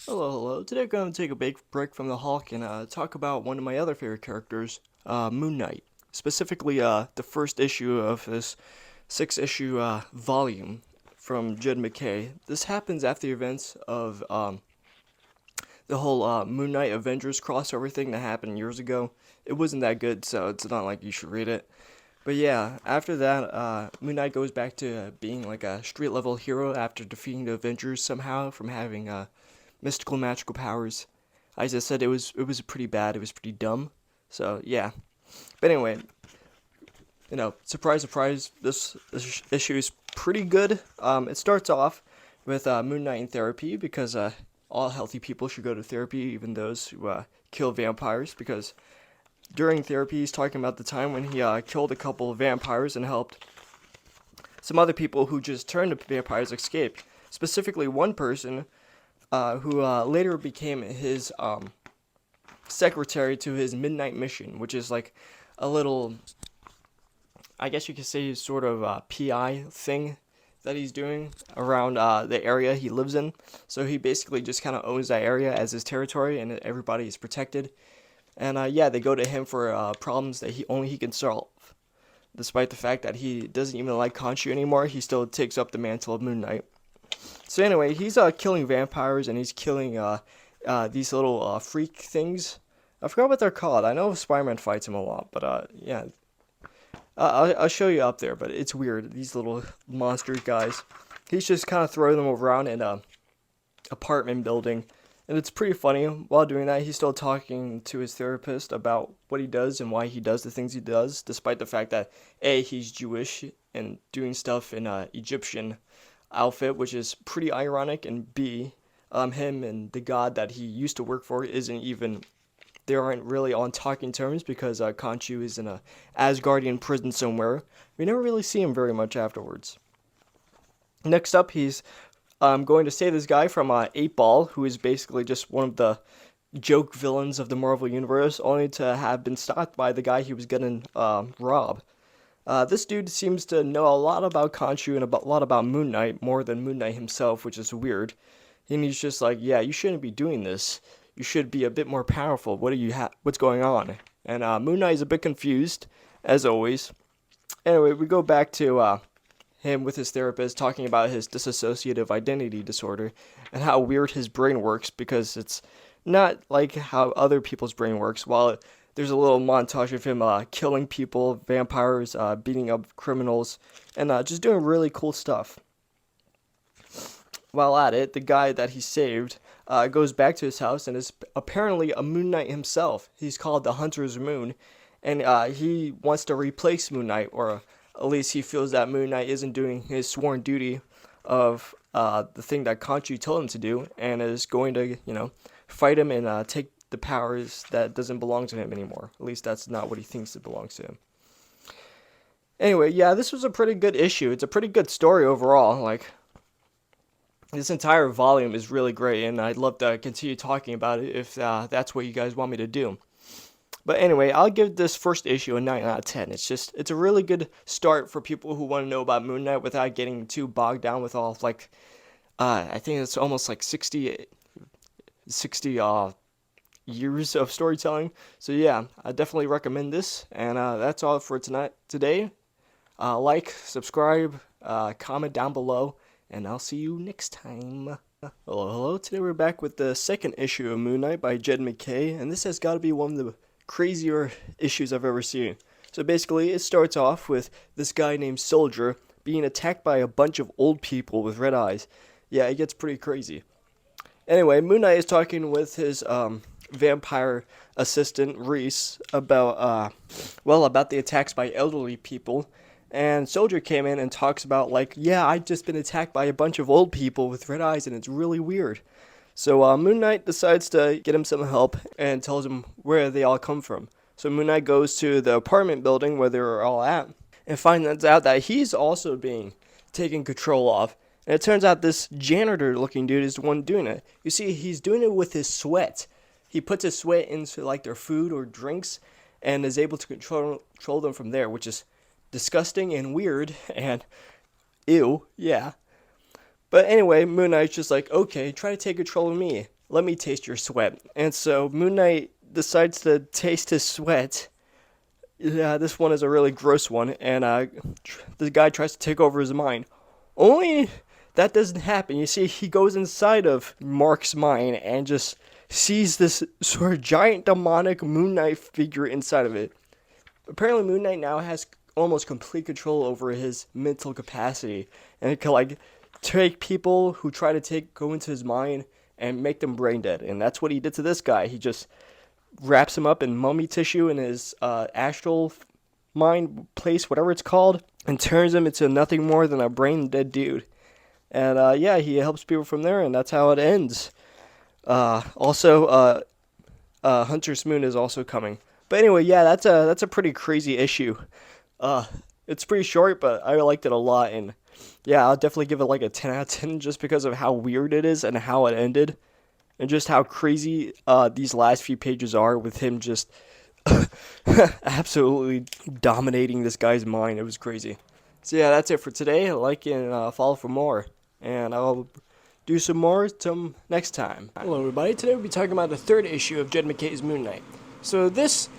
Hello, hello. Today I'm going to take a big break from the Hulk and talk about one of my other favorite characters, Moon Knight. Specifically, the first issue of this six-issue volume from Jed McKay. This happens after the events of the whole Moon Knight Avengers crossover thing that happened years ago. It wasn't that good, so it's not like you should read it. But yeah, after that, Moon Knight goes back to being like a street-level hero after defeating the Avengers somehow from having mystical magical powers. As I said, it was pretty bad. It was pretty dumb. So yeah. But anyway, surprise, surprise. This issue is pretty good. It starts off with Moon Knight in therapy because all healthy people should go to therapy, even those who kill vampires. Because during therapy, he's talking about the time when he killed a couple of vampires and helped some other people who just turned to vampires escape. Specifically, one person who later became his secretary to his midnight mission, which is like a little, I guess you could say, sort of PI thing that he's doing around the area he lives in. So he basically just kind of owns that area as his territory, and everybody is protected. And yeah, they go to him for problems that he can solve. Despite the fact that he doesn't even like Khonshu anymore, he still takes up the mantle of Moon Knight. So anyway, he's killing vampires and he's killing these little freak things. I forgot what they're called. I know Spider-Man fights him a lot, but yeah, I'll show you up there. But it's weird. These little monster guys. He's just kind of throwing them around in a apartment building, and it's pretty funny. While doing that, he's still talking to his therapist about what he does and why he does the things he does, despite the fact that A, he's Jewish and doing stuff in Egyptian outfit, which is pretty ironic, and B, him and the god that he used to work for isn't even, they aren't really on talking terms because Khonshu is in a Asgardian prison somewhere. We never really see him very much afterwards. Next up, he's going to save this guy from 8 Ball, who is basically just one of the joke villains of the Marvel Universe, only to have been stopped by the guy he was gonna rob. This dude seems to know a lot about Khonshu and a lot about Moon Knight, more than Moon Knight himself, which is weird. And he's just like, yeah, you shouldn't be doing this. You should be a bit more powerful. What's going on? And Moon Knight is a bit confused, as always. Anyway, we go back to him with his therapist talking about his dissociative identity disorder and how weird his brain works, because it's not like how other people's brain works. While there's a little montage of him killing people, vampires, beating up criminals, and just doing really cool stuff. While at it, the guy that he saved goes back to his house and is apparently a Moon Knight himself. He's called the Hunter's Moon, and he wants to replace Moon Knight, or at least he feels that Moon Knight isn't doing his sworn duty of the thing that Khonshu told him to do, and is going to, fight him and take the powers that doesn't belong to him anymore. At least that's not what he thinks it belongs to him. Anyway, yeah, this was a pretty good issue. It's a pretty good story overall. Like, this entire volume is really great, and I'd love to continue talking about it if that's what you guys want me to do. But anyway, I'll give this first issue a 9 out of 10. It's a really good start for people who want to know about Moon Knight without getting too bogged down with all, like, I think it's almost like 60 years of storytelling. So yeah, I definitely recommend this. And that's all for today. Like, subscribe, comment down below, and I'll see you next time. Hello, hello. Today we're back with the second issue of Moon Knight by Jed McKay, and this has got to be one of the crazier issues I've ever seen. So basically, it starts off with this guy named Soldier being attacked by a bunch of old people with red eyes. Yeah, it gets pretty crazy. Anyway, Moon Knight is talking with his vampire assistant Reese about the attacks by elderly people. And Soldier came in and talks about, like, yeah, I've just been attacked by a bunch of old people with red eyes, and it's really weird. So Moon Knight decides to get him some help and tells him where they all come from. So Moon Knight goes to the apartment building where they're all at and finds out that he's also being taken control of. And it turns out this janitor-looking dude is the one doing it. You see, he's doing it with his sweat. He puts his sweat into, like, their food or drinks and is able to control them from there, which is disgusting and weird and ew, yeah. But anyway, Moon Knight's just like, okay, try to take control of me. let me taste your sweat. And so Moon Knight decides to taste his sweat. Yeah, this one is a really gross one, and the guy tries to take over his mind. Only that doesn't happen. You see, he goes inside of Mark's mind and just sees this sort of giant demonic Moon Knight figure inside of it. Apparently, Moon Knight now has almost complete control over his mental capacity, and it can like take people who try to go into his mind and make them brain dead. And that's what he did to this guy. He just wraps him up in mummy tissue in his astral mind place, whatever it's called, and turns him into nothing more than a brain dead dude. And yeah, he helps people from there, and that's how it ends. Also, Hunter's Moon is also coming. But anyway, yeah, that's a pretty crazy issue. It's pretty short, but I liked it a lot, and yeah, I'll definitely give it like a 10 out of 10 just because of how weird it is and how it ended. And just how crazy these last few pages are with him just absolutely dominating this guy's mind. It was crazy. So yeah, that's it for today. Like and follow for more. And I'll do some more next time. Hello everybody. Today we'll be talking about the third issue of Jed MacKay's Moon Knight. So this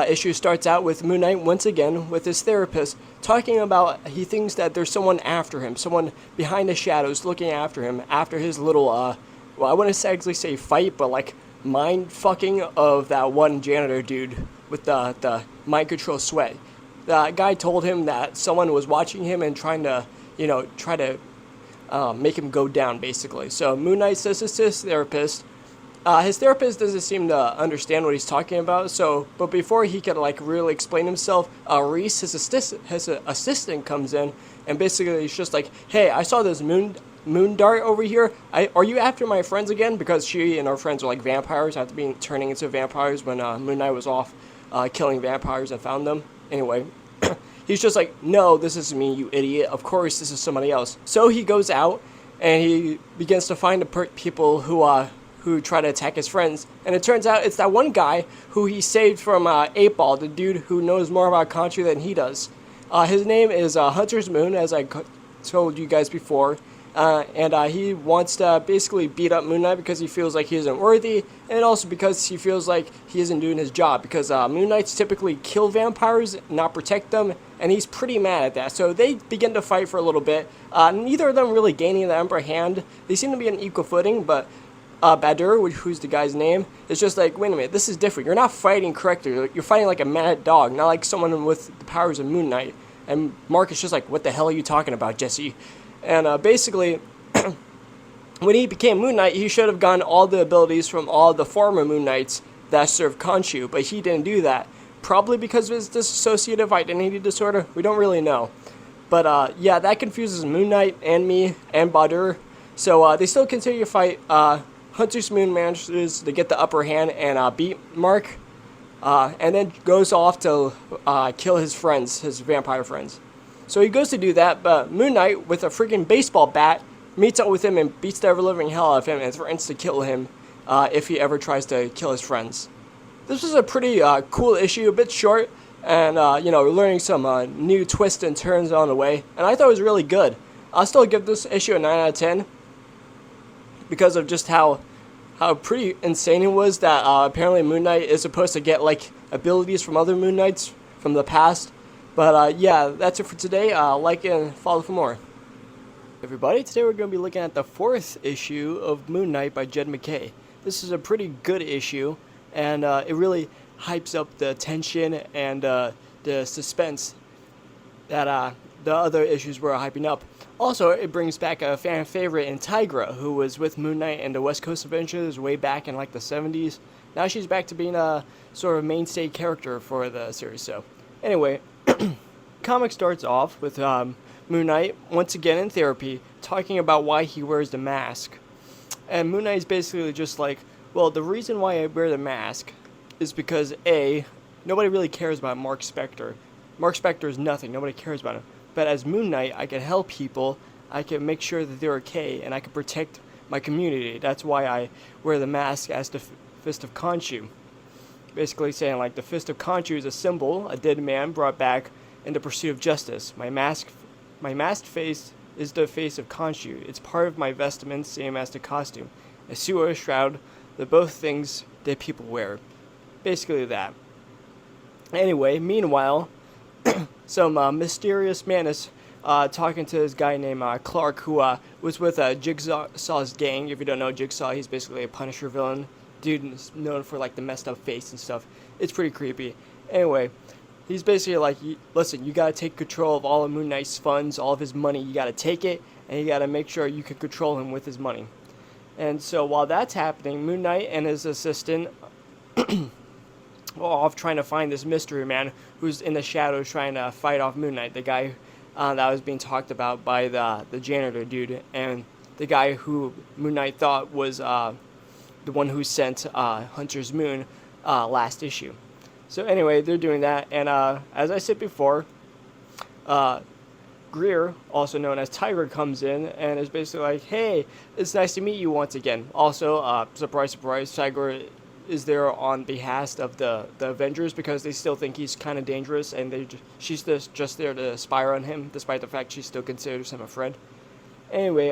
issue starts out with Moon Knight once again with his therapist talking about he thinks that there's someone after him, someone behind the shadows looking after him after his little well, I wouldn't exactly say fight, but like mind fucking of that one janitor dude with the mind control sweat. The guy told him that someone was watching him and trying to, try to make him go down, basically. So Moon Knight says this to his therapist. His therapist doesn't seem to understand what he's talking about. But before he can like really explain himself, Reese, his assistant, comes in and basically he's just like, "Hey, I saw this moon dart over here. Are you after my friends again?" Because she and her friends are like vampires, after being turning into vampires when Moon Knight was off killing vampires and found them. Anyway, he's just like, "No, this isn't me, you idiot. Of course, this is somebody else." So he goes out and he begins to find the people who try to attack his friends. And it turns out it's that one guy who he saved from 8-Ball, the dude who knows more about Conchu than he does. His name is Hunter's Moon, as I told you guys before. And he wants to basically beat up Moon Knight because he feels like he isn't worthy, and also because he feels like he isn't doing his job, because Moon Knights typically kill vampires, not protect them, and he's pretty mad at that. So they begin to fight for a little bit, neither of them really gaining the upper hand. They seem to be on equal footing, but Badur, who's the guy's name, is just like, wait a minute, this is different. You're not fighting correctly. You're fighting like a mad dog, not like someone with the powers of Moon Knight. And Mark is just like, what the hell are you talking about, Jesse? And basically, when he became Moon Knight, he should have gotten all the abilities from all the former Moon Knights that served Khonshu, but he didn't do that. Probably because of his dissociative identity disorder. We don't really know. But yeah, that confuses Moon Knight and me and Badur. So they still continue to fight. Hunter's Moon manages to get the upper hand and beat Mark. And then goes off to kill his friends, his vampire friends. So he goes to do that, but Moon Knight, with a freaking baseball bat, meets up with him and beats the ever-living hell out of him and threatens to kill him if he ever tries to kill his friends. This was a pretty cool issue, a bit short, and, we're learning some new twists and turns on the way, and I thought it was really good. I'll still give this issue a 9 out of 10 because of just how pretty insane it was that apparently Moon Knight is supposed to get, like, abilities from other Moon Knights from the past. But yeah, that's it for today. Like and follow for more. Everybody, today we're going to be looking at the 4th issue of Moon Knight by Jed MacKay. This is a pretty good issue, and it really hypes up the tension and the suspense that the other issues were hyping up. Also, it brings back a fan favorite in Tigra, who was with Moon Knight and the West Coast Adventures way back in like the 70s. Now she's back to being a sort of mainstay character for the series. So anyway, comic starts off with Moon Knight once again in therapy talking about why he wears the mask. And Moon Knight is basically just like, well, the reason why I wear the mask is because A, nobody really cares about Mark Spector. Mark Spector is nothing. Nobody cares about him. But as Moon Knight, I can help people. I can make sure that they're okay, and I can protect my community. That's why I wear the mask as the Fist of Khonshu. Basically saying, like, the Fist of Khonshu is a symbol, a dead man brought back in the pursuit of justice. My masked face is the face of Khonshu. It's part of my vestments, same as the costume. A suit or a shroud They're both things that people wear. Basically that. Anyway, meanwhile, some mysterious man is talking to this guy named Clark, who was with Jigsaw's gang. If you don't know Jigsaw, he's basically a Punisher villain. Dude is known for like the messed up face and stuff. It's pretty creepy. Anyway, he's basically like, listen, you gotta take control of all of Moon Knight's funds, all of his money. You gotta take it, and you gotta make sure you can control him with his money. And so while that's happening, Moon Knight and his assistant off trying to find this mystery man who's in the shadows trying to fight off Moon Knight, the guy that was being talked about by the janitor dude, and the guy who Moon Knight thought was the one who sent Hunter's Moon last issue. So anyway, they're doing that, and as I said before, Greer, also known as Tiger, comes in and is basically like, hey, it's nice to meet you once again. Also, surprise, surprise, Tiger is there on behalf of the Avengers because they still think he's kind of dangerous, and she's just there to spy on him, despite the fact she still considers him a friend. Anyway,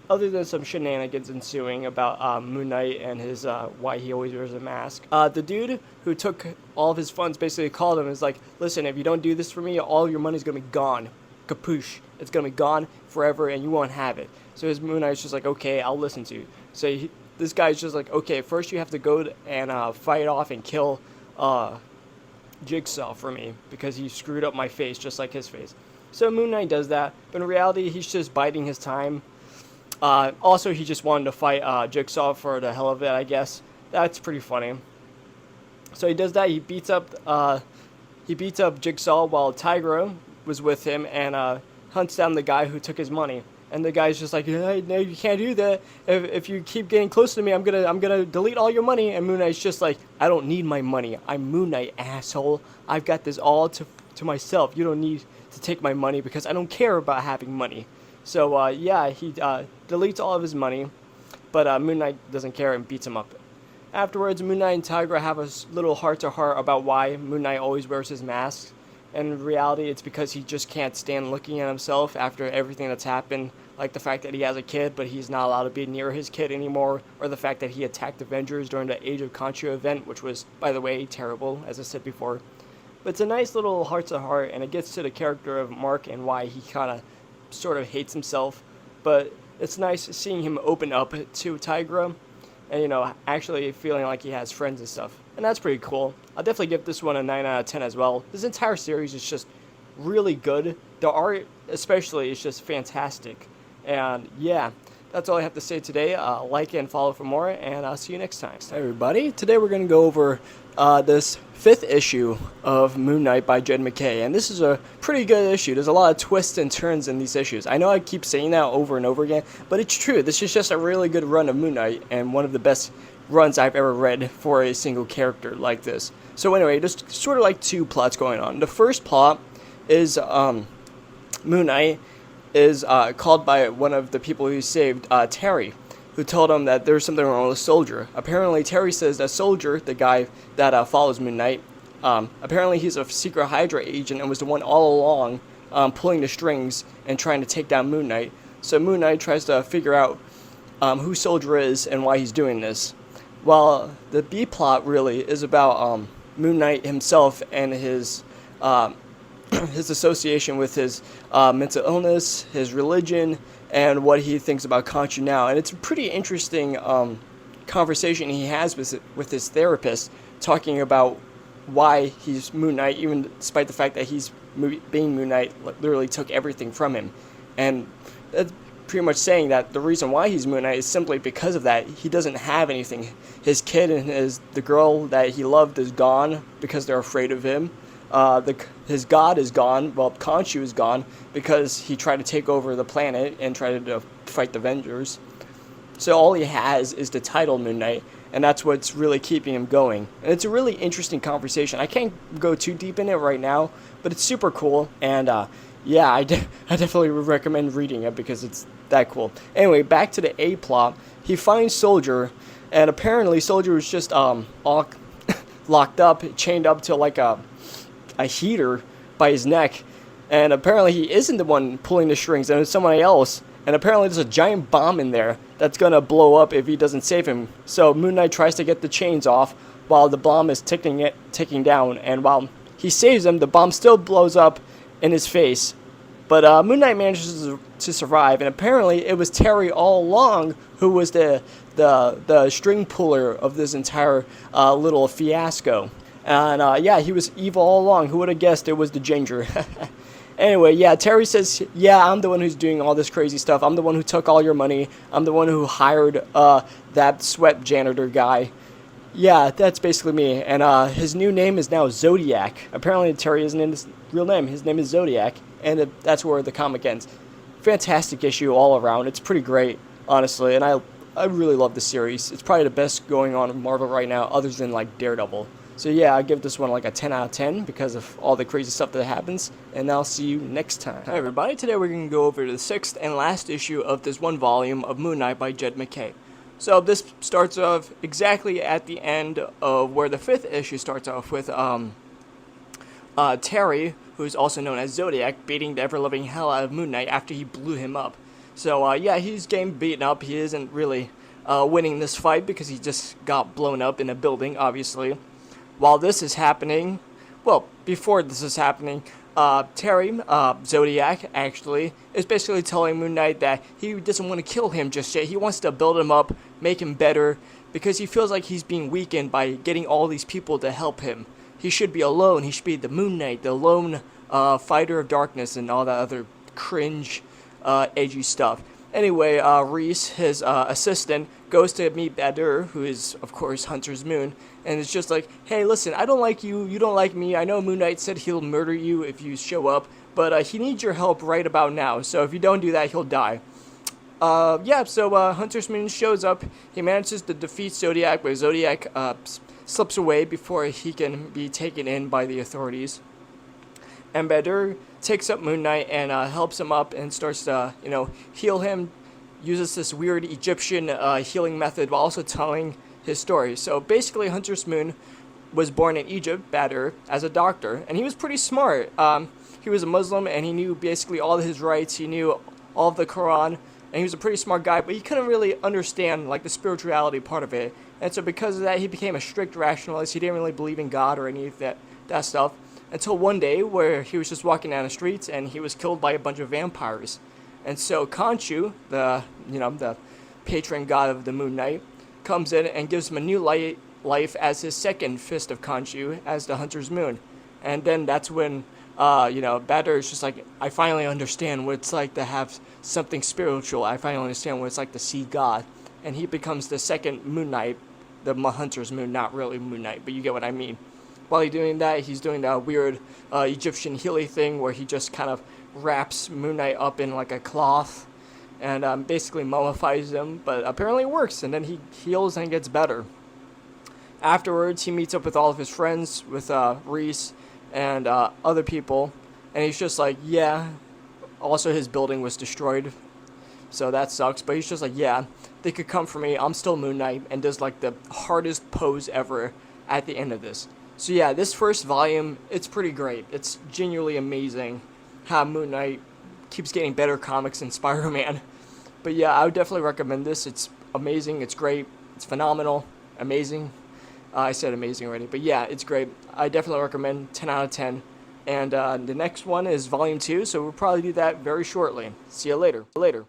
other than some shenanigans ensuing about Moon Knight and his why he always wears a mask, the dude who took all of his funds basically called him and was like, listen, if you don't do this for me, all of your money's going to be gone. Kapoosh. It's going to be gone forever, and you won't have it. So his Moon Knight's just like, okay, I'll listen to you. So this guy's just like, okay, first you have to go and fight off and kill Jigsaw for me because he screwed up my face just like his face. So Moon Knight does that, but in reality, he's just biding his time. Also, he just wanted to fight Jigsaw for the hell of it, I guess. That's pretty funny. So he does that. He beats up Jigsaw while Tigra was with him and hunts down the guy who took his money. And the guy's just like, hey, no, you can't do that. If you keep getting close to me, I'm gonna delete all your money. And Moon Knight's just like, I don't need my money. I'm Moon Knight, asshole. I've got this all to myself. You don't need to take my money because I don't care about having money. So yeah, he deletes all of his money, but Moon Knight doesn't care and beats him up. Afterwards, Moon Knight and Tigra have a little heart-to-heart about why Moon Knight always wears his mask. And in reality, it's because he just can't stand looking at himself after everything that's happened, like the fact that he has a kid, but he's not allowed to be near his kid anymore, or the fact that he attacked Avengers during the Age of Khonshu event, which was, by the way, terrible, as I said before. But it's a nice little heart-to-heart, and it gets to the character of Mark and why he kind of sort of hates himself. But it's nice seeing him open up to Tigra, and, you know, actually feeling like he has friends and stuff. And that's pretty cool. I'll definitely give this one a 9 out of 10 as well. This entire series is just really good. The art, especially, is just fantastic. And, yeah, that's all I have to say today. Like and follow for more, and I'll see you next time. Hey, everybody. Today we're going to go over this 5th issue of Moon Knight by Jed MacKay. And this is a pretty good issue. There's a lot of twists and turns in these issues. I know I keep saying that over and over again, but it's true. This is just a really good run of Moon Knight, and one of the best runs I've ever read for a single character like this. So anyway, there's sort of like 2 plots going on. The first plot is Moon Knight is called by one of the people who saved Terry, who told him that there's something wrong with Soldier. Apparently, Terry says that Soldier, the guy that follows Moon Knight, apparently he's a secret Hydra agent and was the one all along pulling the strings and trying to take down Moon Knight. So Moon Knight tries to figure out who Soldier is and why he's doing this. While the B plot really is about Moon Knight himself and his his association with his mental illness, his religion, and what he thinks about Khonshu now. And it's a pretty interesting conversation he has with his therapist, talking about why he's Moon Knight, even despite the fact that he's being Moon Knight literally took everything from him. And that's pretty much saying that the reason why he's Moon Knight is simply because of that. He doesn't have anything. His kid and the girl that he loved is gone because they're afraid of him. His god is gone. Well, Khonshu is gone because he tried to take over the planet and tried to fight the Avengers. So all he has is the title Moon Knight, and that's what's really keeping him going. And it's a really interesting conversation. I can't go too deep in it right now, but it's super cool. And yeah, I definitely would recommend reading it because it's that cool. Anyway, back to the A plot. He finds Soldier, and apparently Soldier was just all locked up, chained up to like a heater by his neck, and apparently he isn't the one pulling the strings, and it's somebody else. and apparently there's a giant bomb in there that's gonna blow up if he doesn't save him. So Moon Knight tries to get the chains off while the bomb is ticking down, and while he saves him, the bomb still blows up in his face. But Moon Knight manages to survive, and apparently it was Terry all along who was the string puller of this entire little fiasco. And yeah, he was evil all along. Who would have guessed it was the Ginger? Anyway, yeah, Terry says, yeah, I'm the one who's doing all this crazy stuff. I'm the one who took all your money. I'm the one who hired that sweat janitor guy. Yeah, that's basically me. And his new name is now Zodiac. Apparently Terry isn't in his real name. His name is Zodiac. And that's where the comic ends. Fantastic issue all around. It's pretty great, honestly. And I really love the series. It's probably the best going on in Marvel right now, other than like Daredevil. So yeah, I give this one like a 10 out of 10 because of all the crazy stuff that happens. And I'll see you next time. Hi everybody, today we're going to go over the 6th and last issue of this one volume of Moon Knight by Jed MacKay. So this starts off exactly at the end of where the 5th issue starts off with Terry, who's also known as Zodiac, beating the ever-loving hell out of Moon Knight after he blew him up. So yeah, he's getting beaten up. He isn't really winning this fight because he just got blown up in a building, obviously. While this is happening, well, before this is happening, Terry, Zodiac, actually, is basically telling Moon Knight that he doesn't want to kill him just yet. He wants to build him up, make him better, because he feels like he's being weakened by getting all these people to help him. He should be alone. He should be the Moon Knight, the lone fighter of darkness, and all that other cringe, edgy stuff. Anyway, Reese, his assistant, goes to meet Badur, who is, of course, Hunter's Moon, and it's just like, hey, listen, I don't like you, you don't like me, I know Moon Knight said he'll murder you if you show up, but he needs your help right about now, so if you don't do that, he'll die. Yeah, so Hunter's Moon shows up, he manages to defeat Zodiac, but Zodiac slips away before he can be taken in by the authorities. And Badur takes up Moon Knight and helps him up and starts to, heal him, uses this weird Egyptian healing method while also telling his story. So basically, Hunter's Moon was born in Egypt, Badur, as a doctor, and he was pretty smart. He was a Muslim, and he knew basically all of his rights, he knew all of the Quran, and he was a pretty smart guy, but he couldn't really understand, like, the spirituality part of it. And so because of that, he became a strict rationalist. He didn't really believe in God or any of that stuff. Until one day where he was just walking down the streets and he was killed by a bunch of vampires. And so Khonshu, the patron god of the Moon Knight, comes in and gives him a new life as his second fist of Khonshu as the Hunter's Moon. And then that's when, Badur is just like, I finally understand what it's like to have something spiritual. I finally understand what it's like to see God. And he becomes the second Moon Knight, the Hunter's Moon, not really Moon Knight, but you get what I mean. While he's doing that, he's doing that weird Egyptian healing thing where he just kind of wraps Moon Knight up in like a cloth and basically mummifies him, but apparently it works, and then he heals and gets better. Afterwards, he meets up with all of his friends, with Reese and other people, and he's just like, yeah, also his building was destroyed, so that sucks, but he's just like, yeah, they could come for me, I'm still Moon Knight, and does like the hardest pose ever at the end of this. So yeah, this first volume, it's pretty great. It's genuinely amazing how Moon Knight keeps getting better comics than Spider-Man. But yeah, I would definitely recommend this. It's amazing, it's great, it's phenomenal, amazing. I said amazing already, but yeah, it's great. I definitely recommend 10 out of 10. And the next one is Volume 2, so we'll probably do that very shortly. See you later.